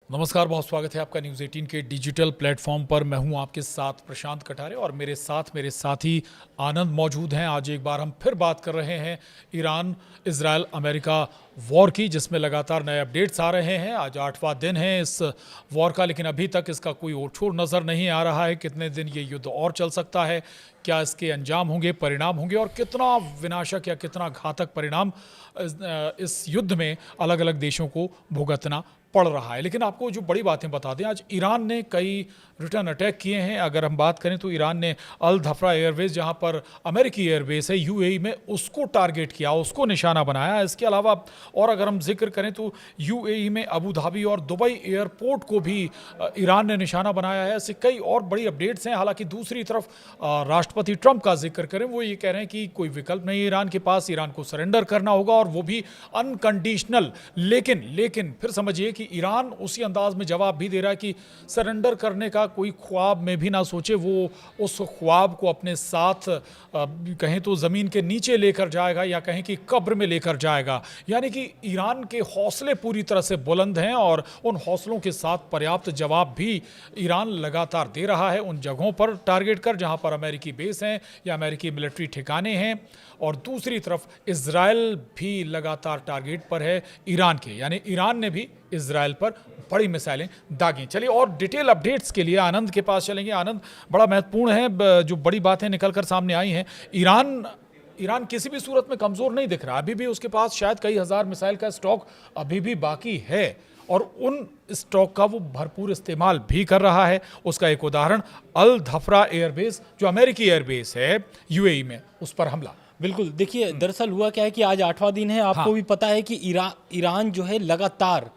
नमस्कार, बहुत स्वागत है आपका न्यूज़ 18 के डिजिटल प्लेटफॉर्म पर। मैं हूं आपके साथ प्रशांत कटारे और मेरे साथी आनंद मौजूद हैं। आज एक बार हम फिर बात कर रहे हैं ईरान, इजराइल, अमेरिका वॉर की, जिसमें लगातार नए अपडेट्स आ रहे हैं। आज 8वां दिन है इस वॉर का, लेकिन अभी तक इसका कोई ओर-छोर नज़र नहीं आ रहा है। कितने दिन ये युद्ध और चल सकता है, क्या इसके अंजाम होंगे, परिणाम होंगे और कितना विनाशक या कितना घातक परिणाम इस युद्ध में अलग अलग देशों को भुगतना पड़ रहा है। लेकिन आपको जो बड़ी बातें बता दें, आज ईरान ने कई रिटर्न अटैक किए हैं। अगर हम बात करें तो ईरान ने अल धफ्रा एयरबेस, जहां पर अमेरिकी एयरबेस है यूएई में, उसको टारगेट किया, उसको निशाना बनाया। इसके अलावा और अगर हम जिक्र करें तो यूएई में अबू धाबी और दुबई एयरपोर्ट को भी ईरान ने निशाना बनाया है। ऐसे कई और बड़ी अपडेट्स हैं। हालांकि दूसरी तरफ राष्ट्रपति ट्रंप का जिक्र करें, वो ये कह रहे हैं कि कोई विकल्प नहीं है ईरान के पास, ईरान को सरेंडर करना होगा और वो भी अनकंडीशनल। लेकिन फिर समझिए कि ईरान उसी अंदाज में जवाब भी दे रहा है कि सरेंडर करने का कोई ख्वाब में भी ना सोचे। वो उस ख्वाब को अपने साथ कहें तो ज़मीन के नीचे लेकर जाएगा या कहें कि कब्र में लेकर जाएगा। यानी कि ईरान के हौसले पूरी तरह से बुलंद हैं और उन हौसलों के साथ पर्याप्त जवाब भी ईरान लगातार दे रहा है, उन जगहों पर टारगेट कर जहां पर अमेरिकी बेस हैं या अमेरिकी मिलिट्री ठिकाने हैं। और दूसरी तरफ इजराइल भी लगातार टारगेट पर है ईरान के, यानी ईरान ने भी इजराइल पर बड़ी मिसाइलें दागी। चलिए और डिटेल अपडेट्स के लिए आनंद के पास चलेंगे। आनंद, बड़ा महत्वपूर्ण है, जो बड़ी बातें निकलकर सामने आई हैं। ईरान किसी भी सूरत में कमज़ोर नहीं दिख रहा। अभी भी उसके पास शायद कई हज़ार मिसाइल का स्टॉक अभी भी बाकी है और उन स्टॉक का वो भरपूर इस्तेमाल भी कर रहा है। उसका एक उदाहरण अल धफ्रा एयरबेस, जो अमेरिकी एयरबेस है यूएई में, उस पर हमला। बिल्कुल, देखिए दरअसल हुआ क्या है कि आज 8वां दिन है। आपको भी पता है कि ईरान जो है लगातार,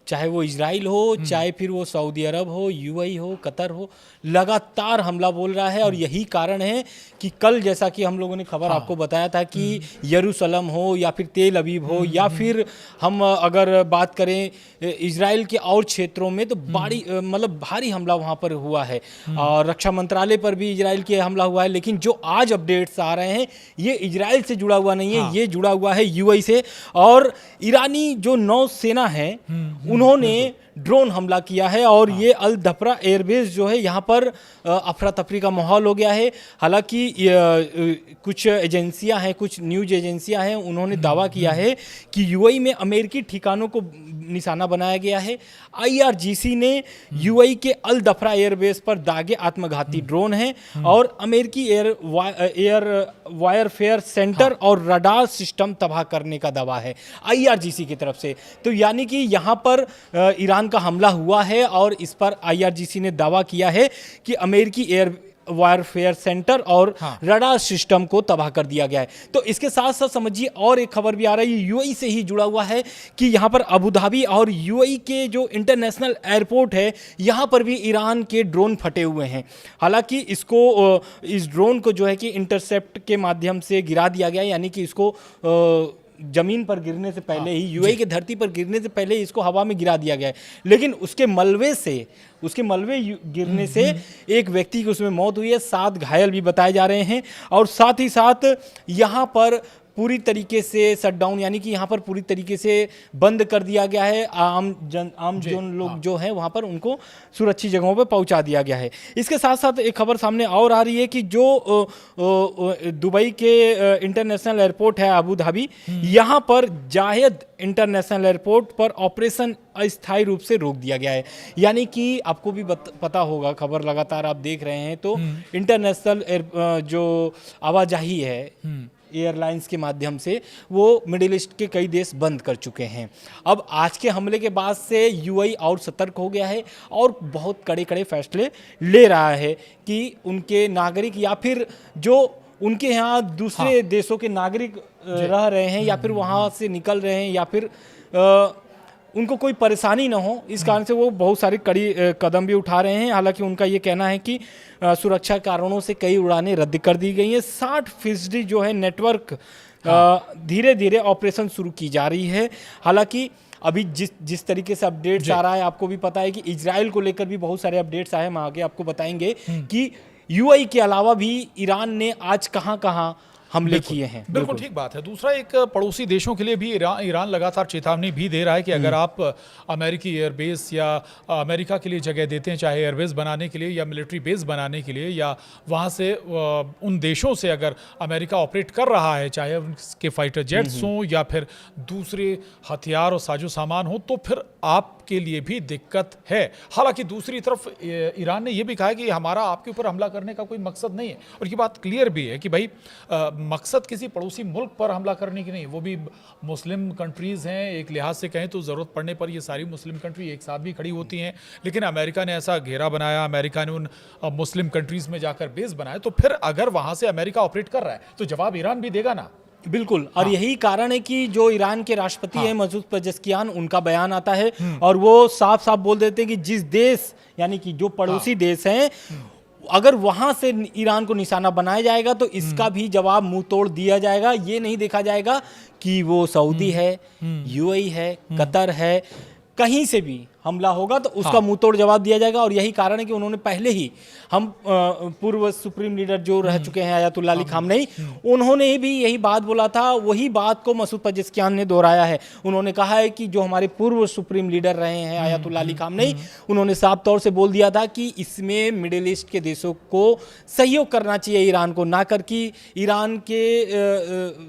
चाहे वो इजराइल हो, चाहे फिर वो सऊदी अरब हो, यूएई हो, कतर हो, लगातार हमला बोल रहा है। और यही कारण है कि कल, जैसा कि हम लोगों ने खबर आपको बताया था कि यरूशलेम हो या फिर तेल अवीव हो या फिर हम अगर बात करें इजराइल के और क्षेत्रों में, तो भारी हमला वहाँ पर हुआ है। और रक्षा मंत्रालय पर भी इजराइल के हमला हुआ है। लेकिन जो आज अपडेट्स आ रहे हैं, ये इजराइल से जुड़ा हुआ नहीं है, ये जुड़ा हुआ है यूएई से। और ईरानी जो नौसेना है, उन्होंने ड्रोन हमला किया है और ये अल धफ्रा एयरबेस जो है, यहाँ पर अफरा तफरी का माहौल हो गया है। हालांकि कुछ एजेंसियां हैं, कुछ न्यूज एजेंसियां हैं, उन्होंने दावा किया है कि यूएई में अमेरिकी ठिकानों को निशाना बनाया गया है। आईआरजीसी ने यूएई के अल धफ्रा एयरबेस पर दागे आत्मघाती ड्रोन हैं और अमेरिकी एयर वायरफेयर सेंटर और रडार सिस्टम तबाह करने का दावा है आईआरजीसी की तरफ से। तो यानी कि यहाँ पर ईरान का हमला हुआ है और इस पर आईआरजीसी ने दावा किया है कि अमेरिकी एयर वायरफेयर सेंटर और रडार सिस्टम को तबाह कर दिया गया है। तो इसके साथ साथ समझिए और एक खबर भी आ रही है, यूएई से ही जुड़ा हुआ है, कि यहाँ पर अबू धाबी और यूएई के जो इंटरनेशनल एयरपोर्ट है, यहाँ पर भी ईरान के ड्रोन फटे हुए हैं। हालांकि इस ड्रोन को जो है कि इंटरसेप्ट के माध्यम से गिरा दिया गया है, यानी कि इसको जमीन पर गिरने से पहले ही, यूएई की धरती पर गिरने से पहले ही इसको हवा में गिरा दिया गया है। लेकिन उसके मलबे गिरने से एक व्यक्ति की उसमें मौत हुई है, 7 घायल भी बताए जा रहे हैं। और साथ ही साथ यहाँ पर पूरी तरीके से शटडाउन, यानी कि यहाँ पर पूरी तरीके से बंद कर दिया गया है। आम जन लोग जो हैं वहाँ पर, उनको सुरक्षित जगहों पर पहुँचा दिया गया है। इसके साथ साथ एक खबर सामने और आ रही है कि जो दुबई के इंटरनेशनल एयरपोर्ट है अबू धाबी, यहाँ पर जायद इंटरनेशनल एयरपोर्ट पर ऑपरेशन अस्थायी रूप से रोक दिया गया है। यानी कि आपको भी पता होगा, खबर लगातार आप देख रहे हैं, तो इंटरनेशनल जो आवाजाही है एयरलाइंस के माध्यम से, वो मिडिल ईस्ट के कई देश बंद कर चुके हैं। अब आज के हमले के बाद से यूएई और सतर्क हो गया है और बहुत कड़े फैसले ले रहा है कि उनके नागरिक या फिर जो उनके यहाँ दूसरे देशों के नागरिक रह रहे हैं या फिर वहाँ से निकल रहे हैं या फिर उनको कोई परेशानी ना हो, इस कारण से वो बहुत सारी कड़ी कदम भी उठा रहे हैं। हालांकि उनका ये कहना है कि सुरक्षा कारणों से कई उड़ानें रद्द कर दी गई हैं। 60% जो है नेटवर्क धीरे धीरे ऑपरेशन शुरू की जा रही है। हालांकि अभी जिस तरीके से अपडेट्स आ रहा है, आपको भी पता है कि इजराइल को लेकर भी बहुत सारे अपडेट्स आए, हम आगे आपको बताएंगे कि यूएई के अलावा भी ईरान ने आज कहाँ हमले किए हैं। बिल्कुल ठीक बात है। दूसरा, एक पड़ोसी देशों के लिए भी ईरान लगातार चेतावनी भी दे रहा है कि अगर आप अमेरिकी एयरबेस या अमेरिका के लिए जगह देते हैं, चाहे एयरबेस बनाने के लिए या मिलिट्री बेस बनाने के लिए, या वहाँ से उन देशों से अगर अमेरिका ऑपरेट कर रहा है, चाहे उनके फाइटर जेट्स हों या फिर दूसरे हथियार और साजो सामान हो, तो फिर आपके लिए भी दिक्कत है। हालांकि दूसरी तरफ ईरान ने यह भी कहा है कि हमारा आपके ऊपर हमला करने का कोई मकसद नहीं है, और ये बात क्लियर भी है कि भाई मकसद किसी पड़ोसी मुल्क पर हमला करने की नहीं, वो भी मुस्लिम कंट्रीज़ हैं। एक लिहाज से कहें तो ज़रूरत पड़ने पर ये सारी मुस्लिम कंट्री एक साथ भी खड़ी होती हैं, लेकिन अमेरिका ने ऐसा घेरा बनाया, अमेरिका ने उन मुस्लिम कंट्रीज़ में जाकर बेस बनाया, तो फिर अगर वहाँ से अमेरिका ऑपरेट कर रहा है तो जवाब ईरान भी देगा ना। बिल्कुल, और यही कारण है कि जो ईरान के राष्ट्रपति हैं मसूद पेजेश्कियान, उनका बयान आता है और वो साफ साफ बोल देते हैं कि जिस देश, यानी कि जो पड़ोसी देश हैं, अगर वहां से ईरान को निशाना बनाया जाएगा तो इसका भी जवाब मुंह तोड़ दिया जाएगा। ये नहीं देखा जाएगा कि वो सऊदी है, यूएई है, कतर है, कहीं से भी हमला होगा तो उसका मुंह तोड़ जवाब दिया जाएगा। और यही कारण है कि उन्होंने पहले ही, हम पूर्व सुप्रीम लीडर जो रह चुके हैं अयातुल्लाह अली खामनेई, उन्होंने भी यही बात बोला था, वही बात को मसूद पेजेश्कियान ने दोहराया है। उन्होंने कहा है कि जो हमारे पूर्व सुप्रीम लीडर रहे हैं अयातुल्लाह अली खामनेई, उन्होंने साफ तौर से बोल दिया था कि इसमें मिडिल ईस्ट के देशों को सहयोग करना चाहिए ईरान को, ना कर कि ईरान के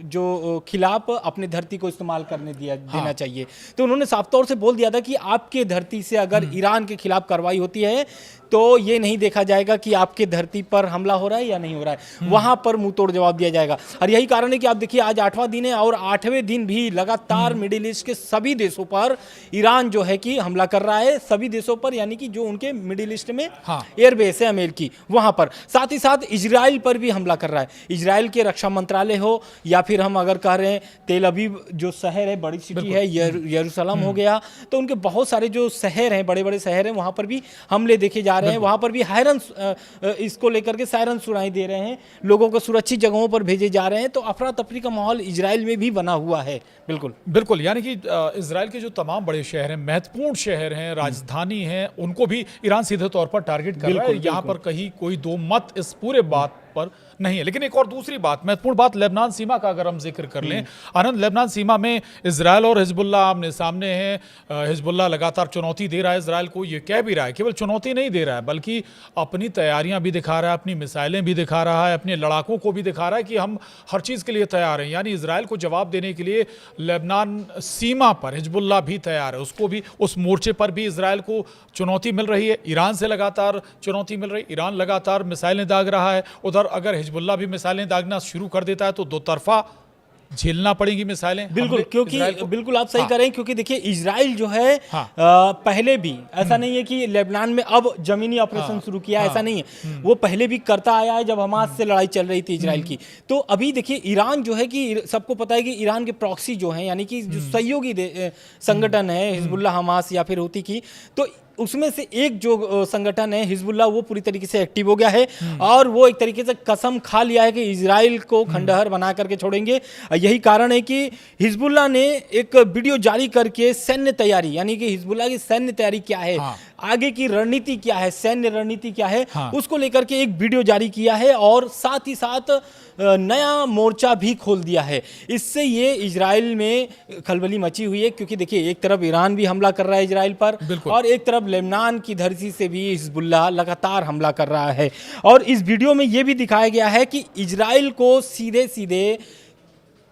जो खिलाफ अपने धरती को इस्तेमाल करने देना चाहिए। तो उन्होंने साफ तौर से बोल दिया था कि आपके धरती से अगर ईरान के खिलाफ कार्रवाई होती है तो ये नहीं देखा जाएगा कि आपके धरती पर हमला हो रहा है या नहीं हो रहा है, वहां पर मुंह तोड़ जवाब दिया जाएगा। और यही कारण है कि आप देखिए आज 8वां दिन है और 8वें दिन भी लगातार मिडिल ईस्ट के सभी देशों पर ईरान जो है कि हमला कर रहा है, सभी देशों पर, यानी कि जो उनके मिडिल ईस्ट में एयरबेस है अमेरिकी, वहां पर। साथ ही साथ इजराइल पर भी हमला कर रहा है। इजराइल के रक्षा मंत्रालय हो या फिर हम अगर कह रहे हैं तेल अवीव जो शहर है, बड़ी सिटी है, यरूशलेम हो गया, तो उनके बहुत सारे जो शहर हैं, बड़े बड़े शहर हैं, वहां पर भी हमले देखे जा रहे हैं। वहां पर भी हायरन इसको लेकर के सायरन सुनाई दे रहे हैं, लोगों को सुरक्षित जगहों पर भेजे जा रहे हैं। तो अफरा तफरी का माहौल इजराइल में भी बना हुआ है। बिल्कुल बिल्कुल, यानी कि इजराइल के जो तमाम बड़े शहर हैं, महत्वपूर्ण शहर हैं, राजधानी हैं, उनको भी ईरान सीधे तौर पर टारगेट कर रहा है। यहाँ पर कहीं कोई दो मत इस पूरे बात पर नहीं है। लेकिन एक और दूसरी बात, महत्वपूर्ण बात, लेबनान सीमा का अगर हम जिक्र कर लें आनंद, लेबनान सीमा में इजराइल और हिजबुल्लाह आमने सामने हैं। हिजबुल्लाह लगातार चुनौती दे रहा है इजराइल को, ये कह भी रहा है, केवल चुनौती नहीं दे रहा है बल्कि अपनी तैयारियां भी दिखा रहा है, अपनी मिसाइलें भी दिखा रहा है, अपने लड़ाकों को भी दिखा रहा है कि हम हर चीज़ के लिए तैयार हैं। यानी इजराइल को जवाब देने के लिए लेबनान सीमा पर हिजबुल्लाह भी तैयार है, उसको भी, उस मोर्चे पर भी इजराइल को चुनौती मिल रही है। ईरान से लगातार चुनौती मिल रही है, ईरान लगातार मिसाइलें दाग रहा है। उधर अगर हिजबुल्लाह भी मिसाइलें दागना शुरू कर देता है तो दो तरफा झेलना पड़ेगी मिसाइलें। बिल्कुल, क्योंकि बिल्कुल आप सही करें, क्योंकि देखिए इजराइल जो है पहले भी, ऐसा नहीं है कि लेबनान में अब जमीनी ऑपरेशन शुरू किया, ऐसा नहीं है, वो पहले भी करता आया है जब हमास से लड़ाई चल रही थी इजराइल की। तो अभी देखिए ईरान जो है कि सबको पता है कि ईरान के प्रॉक्सी जो है, यानी कि जो सहयोगी संगठन है हिजबुल्लाह, हमास या फिर हूती की, तो उसमें से एक जो संगठन है हिजबुल्लाह, वो पूरी तरीके से एक्टिव हो गया है और वो एक तरीके से कसम खा लिया है कि इजराइल को खंडहर बना करके छोड़ेंगे। यही कारण है कि हिजबुल्लाह ने एक वीडियो जारी करके सैन्य तैयारी, यानी कि हिजबुल्लाह की सैन्य तैयारी क्या है, आगे की रणनीति क्या है, सैन्य रणनीति क्या है, उसको लेकर के एक वीडियो जारी किया है और साथ ही साथ नया मोर्चा भी खोल दिया है। इससे ये इजराइल में खलबली मची हुई है, क्योंकि देखिए एक तरफ ईरान भी हमला कर रहा है इजराइल पर और एक तरफ लेबनान की धरती से भी हिजबुल्लाह लगातार हमला कर रहा है। और इस वीडियो में ये भी दिखाया गया है कि इजराइल को सीधे सीधे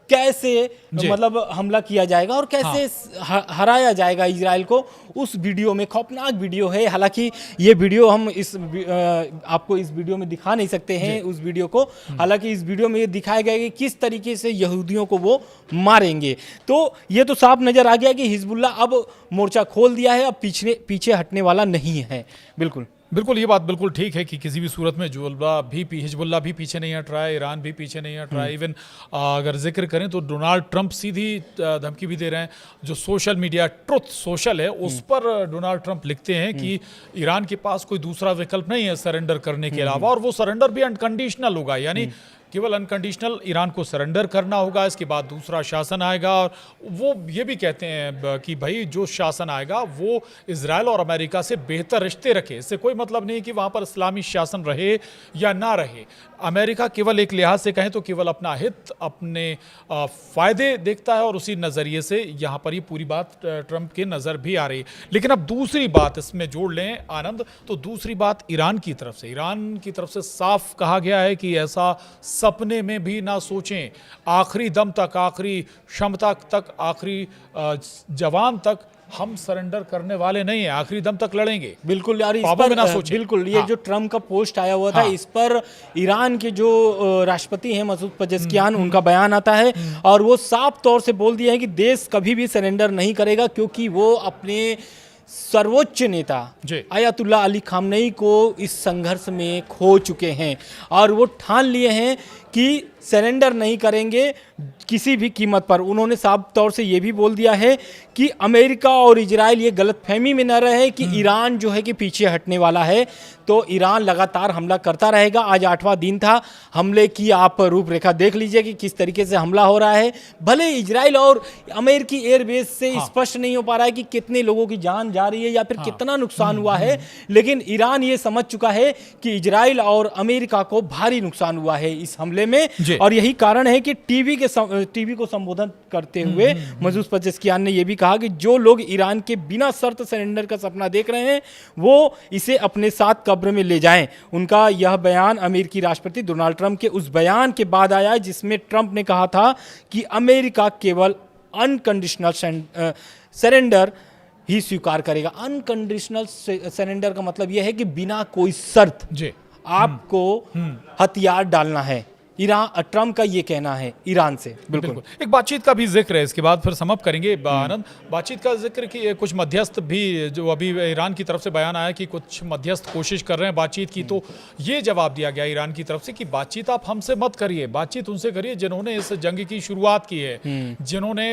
कैसे मतलब हमला किया जाएगा और कैसे हराया जाएगा इजराइल को। उस वीडियो में खौफनाक वीडियो है, हालांकि ये वीडियो हम आपको इस वीडियो में दिखा नहीं सकते हैं उस वीडियो को, हालांकि इस वीडियो में ये दिखाया गया है कि किस तरीके से यहूदियों को वो मारेंगे। तो ये तो साफ नजर आ गया कि हिजबुल्लाह अब मोर्चा खोल दिया है, अब पीछे हटने वाला नहीं है। बिल्कुल बिल्कुल, ये बात बिल्कुल ठीक है कि किसी भी सूरत में हिजबुल्लाह भी पीछे नहीं हट रहा है, ईरान भी पीछे नहीं हट रहा है। इवन अगर जिक्र करें तो डोनाल्ड ट्रंप सीधी धमकी भी दे रहे हैं। जो सोशल मीडिया ट्रुथ सोशल है उस पर डोनाल्ड ट्रंप लिखते हैं कि ईरान के पास कोई दूसरा विकल्प नहीं है सरेंडर करने के अलावा, और वो सरेंडर भी अनकंडीशनल होगा, यानी केवल अनकंडीशनल ईरान को सरेंडर करना होगा, इसके बाद दूसरा शासन आएगा। और वो ये भी कहते हैं कि भाई जो शासन आएगा वो इजराइल और अमेरिका से बेहतर रिश्ते रखे। इससे कोई मतलब नहीं कि वहाँ पर इस्लामी शासन रहे या ना रहे। अमेरिका केवल एक लिहाज से कहें तो केवल अपना हित, अपने फ़ायदे देखता है, और उसी नज़रिए से यहाँ पर ये पूरी बात ट्रंप के नज़र भी आ रही है। लेकिन अब दूसरी बात इसमें जोड़ लें आनंद, तो दूसरी बात ईरान की तरफ से साफ कहा गया है कि ऐसा सपने में भी ना सोचें, आखिरी दम तक, आखिरी क्षमता तक, आखिरी जवान तक हम सरेंडर करने वाले नहीं है, आखिरी दम तक लड़ेंगे। बिल्कुल यार, इस ख्वाबों पर में ना सोचें। बिल्कुल ये जो ट्रम्प का पोस्ट आया हुआ था, इस पर ईरान के जो राष्ट्रपति हैं मसूद पेजेश्कियान, उनका बयान आता है और वो साफ तौर से बोल दिया है कि देश कभी भी सरेंडर नहीं करेगा, क्योंकि वो अपने सर्वोच्च नेता आयतुल्लाह अली खामनेई को इस संघर्ष में खो चुके हैं और वो ठान लिए हैं कि सरेंडर नहीं करेंगे किसी भी कीमत पर। उन्होंने साफ तौर से ये भी बोल दिया है कि अमेरिका और इजराइल ये गलतफहमी में न रहे कि ईरान जो है कि पीछे हटने वाला है, तो ईरान लगातार हमला करता रहेगा। आज 8वां दिन था हमले की, आप रूपरेखा देख लीजिए कि किस तरीके से हमला हो रहा है। भले इजराइल और अमेरिकी एयरबेस से स्पष्ट नहीं हो पा रहा है कि कितने लोगों की जान जा रही है या फिर कितना नुकसान हुआ है, लेकिन ईरान ये समझ चुका है कि इजराइल और अमेरिका को भारी नुकसान हुआ है इस हमले में। और यही कारण है कि टीवी को संबोधन करते हुए मसूद पेजेश्कियान ने यह भी कहा कि जो लोग ईरान के बिना शर्त सरेंडर का सपना देख रहे हैं वो इसे अपने साथ कब्र में ले जाएं। उनका यह बयान अमेरिकी राष्ट्रपति डोनाल्ड ट्रंप के उस बयान के बाद आया जिसमें ट्रंप ने कहा था कि अमेरिका केवल अनकंडीशनल सरेंडर ही स्वीकार करेगा। अनकंडीशनल सरेंडर का मतलब यह है कि बिना कोई शर्त आपको हथियार डालना है। ट्रंप का ये कहना है ईरान से। बिल्कुल। एक बातचीत का भी जिक्र है, इसके बाद फिर समाप्त करेंगे आनंद। बातचीत का जिक्र कि कुछ मध्यस्थ भी, जो अभी ईरान की तरफ से बयान आया कि कुछ मध्यस्थ कोशिश कर रहे हैं बातचीत की, तो ये जवाब दिया गया ईरान की तरफ से कि बातचीत आप हमसे मत करिए, बातचीत उनसे करिए जिन्होंने इस जंग की शुरुआत की है, जिन्होंने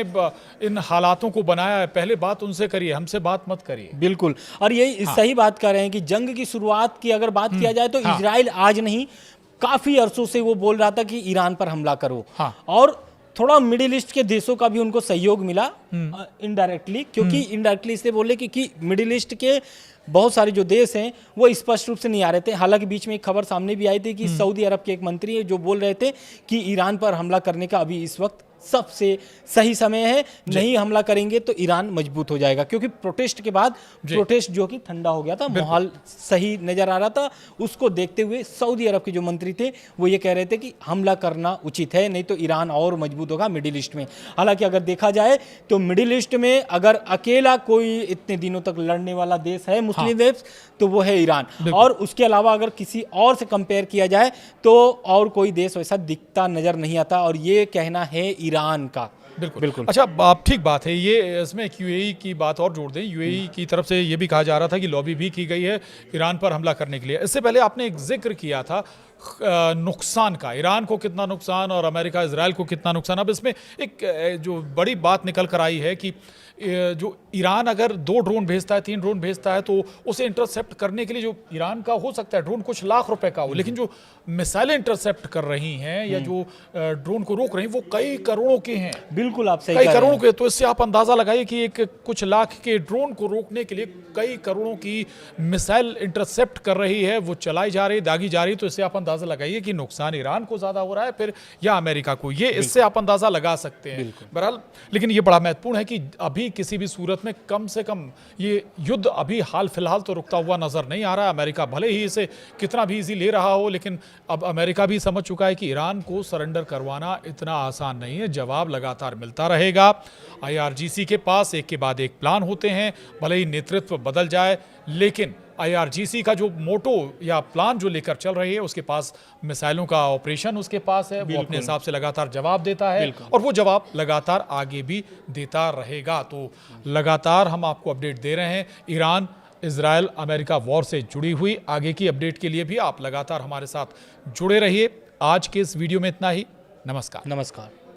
इन हालातों को बनाया है, पहले बात उनसे करिए, हमसे बात मत करिए। बिल्कुल, और यही सही बात कर रहे हैं कि जंग की शुरुआत की अगर बात किया जाए तो इजराइल आज नहीं, काफी अरसों से वो बोल रहा था कि ईरान पर हमला करो। और थोड़ा मिडिल ईस्ट के देशों का भी उनको सहयोग मिला इनडायरेक्टली, क्योंकि इनडायरेक्टली इसलिए बोले कि मिडिल ईस्ट के बहुत सारे जो देश हैं वो स्पष्ट रूप से नहीं आ रहे थे। हालांकि बीच में एक खबर सामने भी आई थी कि सऊदी अरब के एक मंत्री है जो बोल रहे थे कि ईरान पर हमला करने का अभी इस वक्त सबसे सही समय है, नहीं हमला करेंगे तो ईरान मजबूत हो जाएगा। क्योंकि प्रोटेस्ट के बाद प्रोटेस्ट जो कि ठंडा हो गया था, माहौल सही नजर आ रहा था, उसको देखते हुए सऊदी अरब के जो मंत्री थे वो ये कह रहे थे कि हमला करना उचित है, नहीं तो ईरान और मजबूत होगा मिडिल ईस्ट में। हालांकि अगर देखा जाए तो मिडिल ईस्ट में अगर अकेला कोई इतने दिनों तक लड़ने वाला देश है मुस्लिम देश तो वो है ईरान, और उसके अलावा अगर किसी और से कंपेयर किया जाए तो और कोई देश वैसा दिखता नजर नहीं आता, और ये कहना है ईरान का। बिल्कुल। अच्छा, आप ठीक बात है, ये इसमें यूएई की बात और जोड़ दें। यूएई की तरफ से ये भी कहा जा रहा था कि लॉबी भी की गई है ईरान पर हमला करने के लिए। इससे पहले आपने एक जिक्र किया था नुकसान का, ईरान को कितना नुकसान और अमेरिका इजराइल को कितना नुकसान। अब इसमें एक जो बड़ी बात निकल कर आई है कि जो ईरान अगर 2 ड्रोन भेजता है, 3 ड्रोन भेजता है, तो उसे इंटरसेप्ट करने के लिए जो ईरान का हो सकता है ड्रोन कुछ लाख रुपए का हो, लेकिन जो मिसाइलें इंटरसेप्ट कर रही हैं या जो ड्रोन को रोक रही हैं वो कई करोड़ों के हैं। बिल्कुल, आप सही कई करोड़ों के। तो इससे आप अंदाजा लगाइए कि एक कुछ लाख के ड्रोन को रोकने के लिए कई करोड़ों की मिसाइल इंटरसेप्ट कर रही है, वो चलाई जा रही, दागी जा रही। तो इससे आप अंदाजा लगाइए कि नुकसान ईरान को ज्यादा हो रहा है फिर या अमेरिका को, ये इससे आप अंदाजा लगा सकते हैं। बहरहाल, लेकिन ये बड़ा महत्वपूर्ण है कि अभी किसी भी सूरत में कम से कम ये युद्ध अभी हाल फिलहाल तो रुकता हुआ नजर नहीं आ रहा है। अमेरिका भले ही इसे कितना भी इजी ले रहा हो, लेकिन अब अमेरिका भी समझ चुका है कि ईरान को सरेंडर करवाना इतना आसान नहीं है, जवाब लगातार मिलता रहेगा। IRGC के पास एक के बाद एक प्लान होते हैं, भले ही नेतृत्व बदल जाए, लेकिन IRGC का जो मोटो या प्लान जो लेकर चल रही है, उसके पास मिसाइलों का ऑपरेशन उसके पास है, वो अपने हिसाब से लगातार जवाब देता है और वो जवाब लगातार आगे भी देता रहेगा। तो लगातार हम आपको अपडेट दे रहे हैं ईरान इजराइल अमेरिका वॉर से जुड़ी हुई। आगे की अपडेट के लिए भी आप लगातार हमारे साथ जुड़े रहिए। आज के इस वीडियो में इतना ही। नमस्कार।